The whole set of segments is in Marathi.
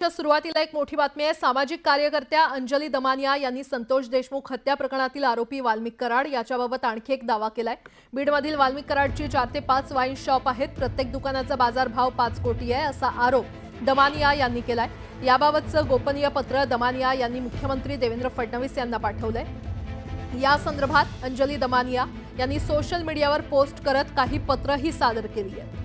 सुरुवातीला एक मोठी बातमी आहे। सामाजिक कार्यकर्त्या अंजली दमानिया यांनी संतोष देशमुख हत्या प्रकरणातील आरोपी वाल्मिक कराड याच्याबाबत आणखी एक दावा केलाय। बीडमधील वाल्मिक कराडची 4 ते 5 वाईन शॉप आहेत। प्रत्येक दुकानाचा बाजारभाव 5 कोटी आहे असा आरोप दमानिया यांनी केलाय। याबाबतचं गोपनीय पत्र दमानिया यांनी मुख्यमंत्री देवेंद्र फडणवीस यांना पाठवलंय। या संदर्भात अंजली दमानिया यांनी सोशल मीडियावर पोस्ट करत काही पत्रही सादर केली आहेत।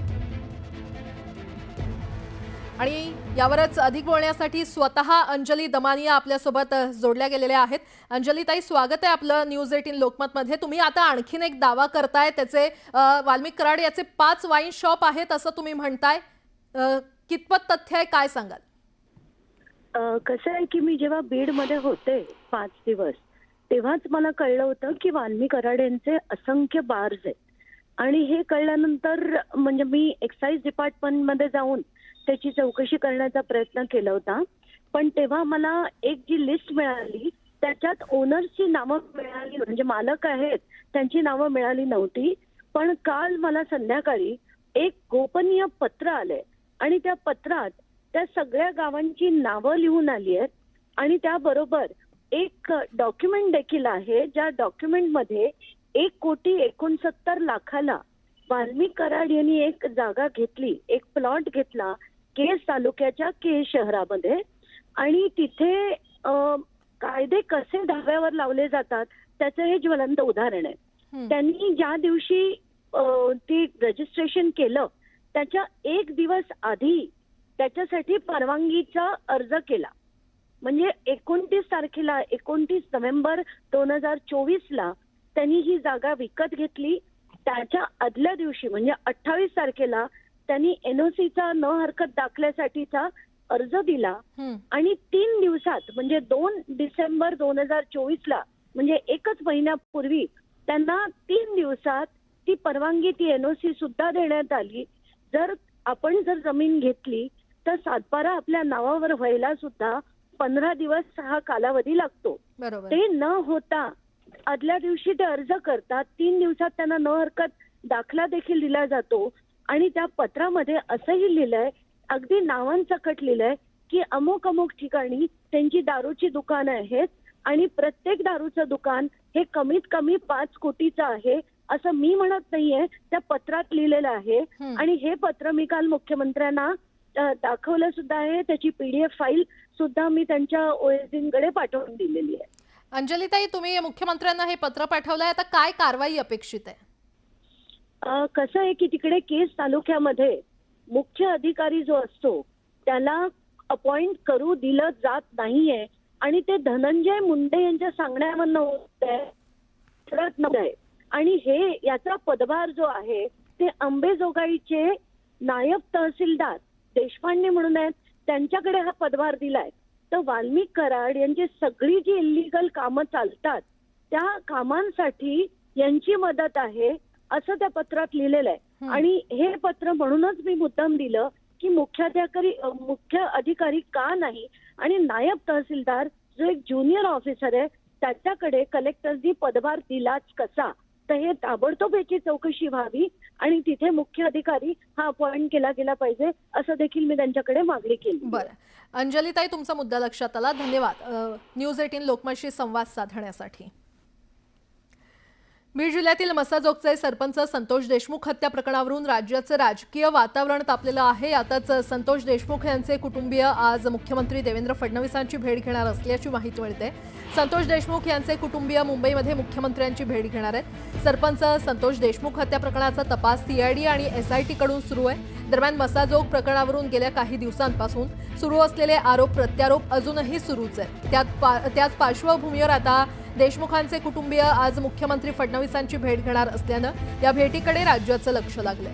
आणि यावरच अधिक बोलण्यासाठी स्वतः अंजली दमानिया आपल्यासोबत जोडल्या गेलेल्या आहेत। अंजली ताई, स्वागत आहे आपलं न्यूज 18 लोकमत मध्ये। तुम्ही आता आणखीन एक दावा करताय, त्याचे वाल्मिक कराड याचे 5 वाईन शॉप आहेत असं तुम्ही म्हणताय, कितपत तथ्य आहे, काय सांगाल? कसं आहे की मी जेव्हा बीडमध्ये होते 5 दिवस, तेव्हाच मला कळलं होतं की वाल्मिक कराड यांचे असंख्य बार्स आहेत। आणि हे कळल्यानंतर म्हणजे मी एक्साईज डिपार्टमेंटमध्ये जाऊन त्याची चौकशी करण्याचा प्रयत्न केला होता। पण तेव्हा मला एक जी लिस्ट मिळाली त्याच्यात ओनर्सची नावं मिळाली, म्हणजे मालक आहेत त्यांची नावं मिळाली नव्हती। पण काल मला संध्याकाळी एक गोपनीय पत्र आलंय आणि त्या पत्रात त्या सगळ्या गावांची नावं लिहून आली आहेत आणि त्याबरोबर एक डॉक्युमेंट देखील आहे, ज्या डॉक्युमेंटमध्ये 1,69,00,000 वाल्मिक कराड यांनी एक जागा घेतली, एक प्लॉट घेतला केज तालुक्याच्या केज शहरामध्ये। आणि तिथे कायदे कसे धाब्यावर लावले जातात त्याचं हे ज्वलंत उदाहरण आहे। त्यांनी ज्या दिवशी ती रजिस्ट्रेशन केलं त्याच्या 1 दिवस आधी त्याच्यासाठी परवानगीचा अर्ज केला। म्हणजे 29 तारखेला 29 नोव्हेंबर 2024ला त्यांनी ही जागा विकत घेतली। त्याच्या आदल्या दिवशी म्हणजे 28 तारखेला त्यांनी एनओसीचा न हरकत दाखल्यासाठीचा अर्ज दिला आणि 3 दिवसात म्हणजे 2 डिसेंबर 2024ला म्हणजे 1च महिन्यापूर्वी त्यांना 3 दिवसात ती परवानगी, ती एनओसी सुद्धा देण्यात आली। जर आपण जमीन घेतली तर सातबारा आपल्या नावावर व्हायला सुद्धा 15 दिवस हा कालावधी लागतो। ते न होता आदल्या दिवशी ते अर्ज करतात, 3 दिवसात त्यांना न हरकत दाखला देखील दिला जातो। आणि त्या पत्रामध्ये असंही लिहिलंय, अगदी नावांसकट लिहिलंय की अमुक अमुक ठिकाणी त्यांची दारूची दुकानं आहेत आणि प्रत्येक दारूचं दुकान हे कमीत कमी 5 कोटीचं आहे असं मी म्हणत नाहीये, त्या पत्रात लिहिलेलं आहे। आणि हे पत्र मी काल मुख्यमंत्र्यांना दाखवलं सुद्धा आहे, त्याची PDF फाईल सुद्धा मी त्यांच्या ओएसडींकडे पाठवून दिलेली आहे। अंजली ताई, तुम्ही मुख्यमंत्र्यांना हे पत्र पाठवलंय, आता काय कारवाई अपेक्षित आहे? कसं आहे की तिकडे केज तालुक्यामध्ये मुख्य अधिकारी जो असतो त्याला अपॉइंट करू दिलं जात नाहीये आणि ते धनंजय मुंडे यांच्या सांगण्यावरनं होतंय। आणि हे याचा पदभार जो आहे ते अंबेजोगाईचे नायब तहसीलदार देशपांडे म्हणून आहेत, त्यांच्याकडे हा पदभार दिलाय। तर वाल्मिक कराड यांची सगळी जी इल्लीगल कामं चालतात त्या कामांसाठी यांची मदत आहे असं त्या पत्रात लिहिलेलं आहे। आणि हे पत्र म्हणूनच मी मुद्दाम दिलं की मुख्य अधिकारी का नाही आणि नायब तहसीलदार जो एक ज्युनियर ऑफिसर आहे त्याच्याकडे कलेक्टरनी पदभार दिलाच कसा? तर हे ताबडतोब याची चौकशी व्हावी आणि तिथे मुख्य अधिकारी हा अपॉइंट केला गेला पाहिजे असं देखील मी त्यांच्याकडे मागणी केली। बरं, अंजली ताई, तुमचा मुद्दा लक्षात आला, धन्यवाद न्यूज 18 लोकमतशी संवाद साधण्यासाठी। बीड जिल्ह्यातील मसाजोगचे सरपंच संतोष देशमुख हत्या प्रकरणावरून राज्याचं राजकीय वातावरण तापलेलं आहे। यातच संतोष देशमुख यांचे कुटुंबीय आज मुख्यमंत्री देवेंद्र फडणवीसांची भेट घेणार असल्याची माहिती मिळते। संतोष देशमुख यांचे कुटुंबीय मुंबईमध्ये मुख्यमंत्र्यांची भेट घेणार आहेत। सरपंच संतोष देशमुख हत्या प्रकरणाचा तपास CID आणि SIT कडून सुरू आहे। दरम्यान मसाजोग प्रकरणावरून गेल्या काही दिवसांपासून सुरू असलेले आरोप प्रत्यारोप अजूनही सुरूच आहेत। त्याच पार्श्वभूमीवर आता देशमुखांचे कुटुंबीय आज मुख्यमंत्री फडणवीसांची भेट घेणार असल्यानं या भेटीकडे राज्याचं लक्ष लागलंय।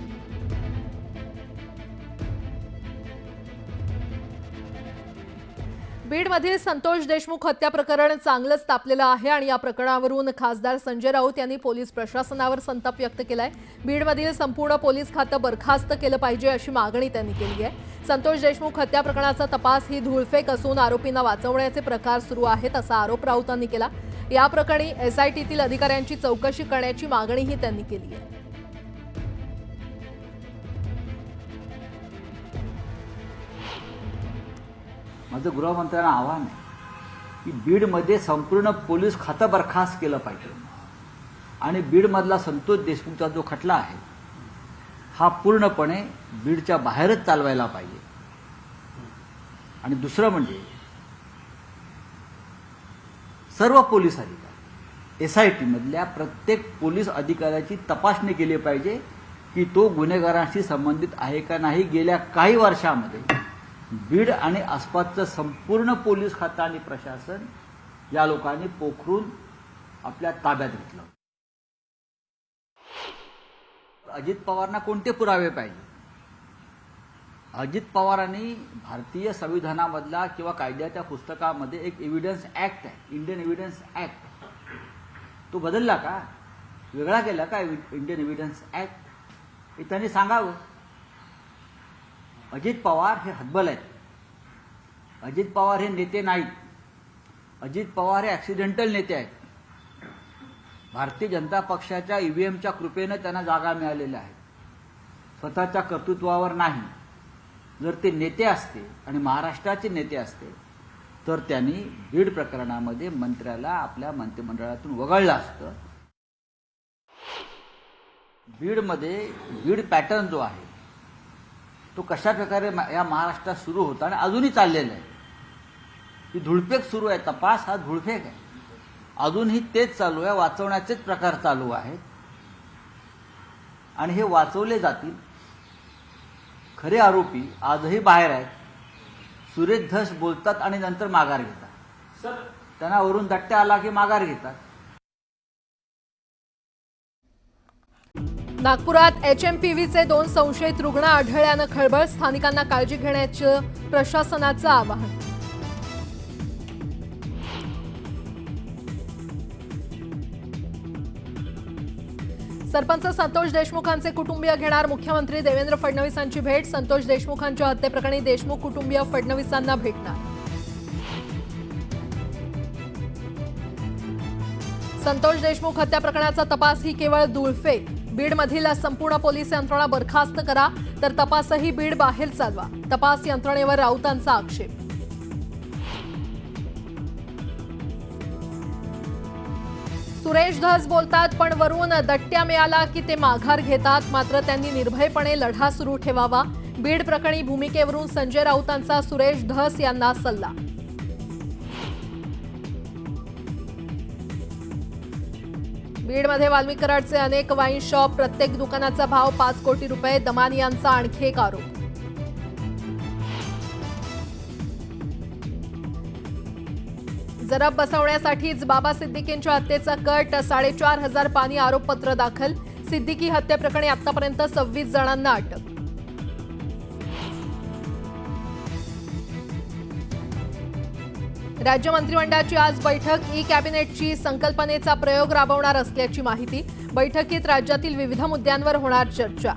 बीडमधील संतोष देशमुख हत्या प्रकरण चांगलंच तापलेलं आहे आणि या प्रकरणावरून खासदार संजय राऊत यांनी पोलीस प्रशासनावर संताप व्यक्त केलाय। बीडमधील संपूर्ण पोलीस खातं बरखास्त केलं पाहिजे अशी मागणी त्यांनी केली आहे। संतोष देशमुख हत्या प्रकरणाचा तपास ही धूळफेक असून आरोपींना वाचवण्याचे प्रकार सुरू आहेत असा आरोप राऊतांनी केला। या प्रकरणी SITतील अधिकाऱ्यांची चौकशी करण्याची मागणीही त्यांनी केली आहे। माझं गृहमंत्र्यांना आव्हान आहे की बीडमध्ये संपूर्ण पोलीस खातं बरखास्त केलं पाहिजे आणि बीडमधला संतोष देशमुखचा जो खटला आहे हा पूर्णपणे बीडच्या बाहेरच चालवायला पाहिजे. आणि दुसरं म्हणजे सर्व पोलीस अधिकारी SIT मधल्या प्रत्येक पोलीस अधिकाऱ्याची तपासणी केली पाहिजे की तो गुन्हेगारांशी संबंधित आहे का नाही. गेल्या काही वर्षामध्ये बीड आणि आसपासचं संपूर्ण पोलीस खातं आणि प्रशासन या लोकांनी पोखरून आपल्या ताब्यात घेतलं. अजित पवारांना कोणते पुरावे पाहिजे? अजित पवारांनी भारतीय संविधानामधला किंवा कायद्याच्या पुस्तकामध्ये एक एव्हिडन्स ऍक्ट आहे, इंडियन एव्हिडन्स ऍक्ट, तो बदलला का, वेगळा केला का इंडियन एव्हिडन्स ऍक्ट? हे त्यांनी सांगावं. अजित पवार हे हतबल आहेत, अजित पवार हे नेते नाहीत, अजित पवार हे ऍक्सिडेंटल नेते आहेत. भारतीय जनता पक्षाच्या EVMच्या कृपेनं त्यांना जागा मिळालेल्या आहेत, स्वतःच्या कर्तृत्वावर नाही. जर ते नेते असते आणि महाराष्ट्राचे नेते असते तर त्यांनी बीड प्रकरणामध्ये मंत्र्याला आपल्या मंत्रिमंडळातून वगळलं असतं. बीड पॅटर्न जो आहे तो कशा प्रकारे या महाराष्ट्रात सुरू होता आणि अजूनही चाललेला आहे. ही धुळफेक सुरू आहे, तपास हा धुळफेक आहे, अजूनही तेच चालू आहे, वाचवण्याचेच प्रकार चालू आहेत आणि हे वाचवले जातील. खरे आरोपी आजही बाहेर आहेत. सुरेश धस बोलतात आणि नंतर माघार घेतात. त्यांना वरून दट्ट्या आला की माघार घेतात. नागपुरात HMPVचे 2 संशयित रुग्ण आढळल्यानं खळबळ. स्थानिकांना काळजी घेण्याचं प्रशासनाचं आवाहन. सरपंच संतोष देशमुखांचे कुटुंबीय घेणार मुख्यमंत्री देवेंद्र फडणवीसांची भेट. संतोष देशमुखांच्या हत्येप्रकरणी देशमुख कुटुंबीय फडणवीसांना भेटणार. संतोष देशमुख हत्या प्रकरणाचा तपास ही केवळ धुळफेक. बीडमधील संपूर्ण पोलीस यंत्रणा बरखास्त करा तर तपासही बीड बाहेर चालवा. तपास यंत्रणेवर राऊतांचा आक्षेप. सुरेश धस बोलतात पण वरून दट्ट्या मिळाला की ते माघार घेतात. मात्र त्यांनी निर्भयपणे लढा सुरू ठेवावा. बीड प्रकरणी भूमिकेवरून संजय राऊतांचा सुरेश धस यांना सल्ला. बीडमध्ये वाल्मिक कराडचे अनेक वाईन शॉप, प्रत्येक दुकानाचा भाव 5 कोटी रुपये. दमानी यांचा आणखी एक आरोप. जरब बसवण्यासाठीच बाबा सिद्दीकींच्या हत्येचा कट. 4,500 पानी आरोपपत्र दाखल. सिद्दीकी हत्येप्रकरणी आतापर्यंत 26 जणांना अटक. राज्य मंत्रिमंडळाची आज बैठक. ई कॅबिनेटची संकल्पनेचा प्रयोग राबवणार असल्याची माहिती. बैठकीत राज्यातील विविध मुद्द्यांवर होणार चर्चा.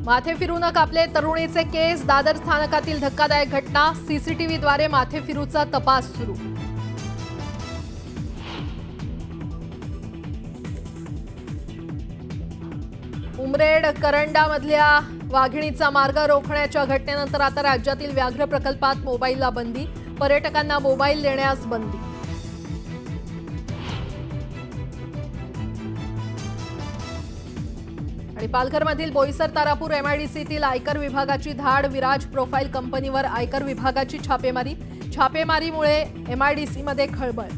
माथे फिरून कापले तरुणीचे केस. दादर स्थानकातील धक्कादायक घटना. CCTVद्वारे माथे फिरूचा तपास सुरू. उमरेड करंडामधल्या वाघिणीचा मार्ग रोखण्याच्या घटनेनंतर आता राज्यातील व्याघ्र प्रकल्पात मोबाईलला बंदी. पर्यटकांना मोबाईल देण्यास बंदी. आणि पालघरमधील बोईसर तारापूर MIDCतील आयकर विभागाची धाड. विराज प्रोफाईल कंपनीवर आयकर विभागाची छापेमारी. छापेमारीमुळे MIDCमध्ये खळबळ.